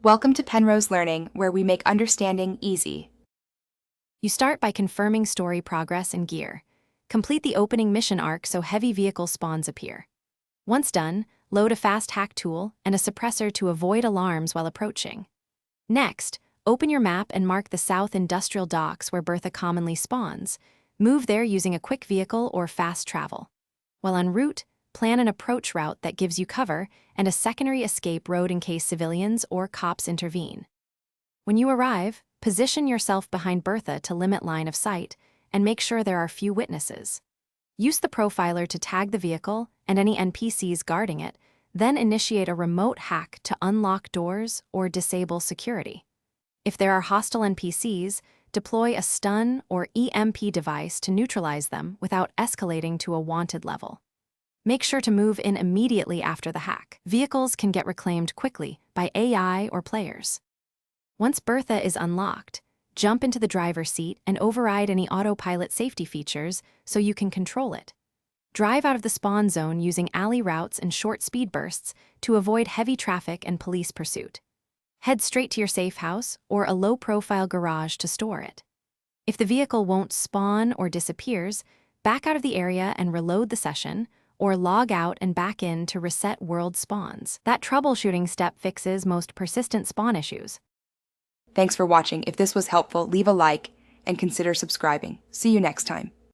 Welcome to Penrose Learning, where we make understanding easy. You start by confirming story progress and gear. Complete the opening mission arc so heavy vehicle spawns appear. Once done, load a fast hack tool and a suppressor to avoid alarms while approaching. Next, open your map and mark the South Industrial Docks where Bertha commonly spawns. Move there using a quick vehicle or fast travel. While en route, plan an approach route that gives you cover and a secondary escape road in case civilians or cops intervene. When you arrive, position yourself behind Bertha to limit line of sight and make sure there are few witnesses. Use the profiler to tag the vehicle and any NPCs guarding it, then initiate a remote hack to unlock doors or disable security. If there are hostile NPCs, deploy a stun or EMP device to neutralize them without escalating to a wanted level. Make sure to move in immediately after the hack. Vehicles can get reclaimed quickly by AI or players. Once Bertha is unlocked, jump into the driver's seat and override any autopilot safety features so you can control it. Drive out of the spawn zone using alley routes and short speed bursts to avoid heavy traffic and police pursuit. Head straight to your safe house or a low-profile garage to store it. If the vehicle won't spawn or disappears, back out of the area and reload the session, or log out and back in to reset world spawns. That troubleshooting step fixes most persistent spawn issues. Thanks for watching. If this was helpful, leave a like and consider subscribing. See you next time.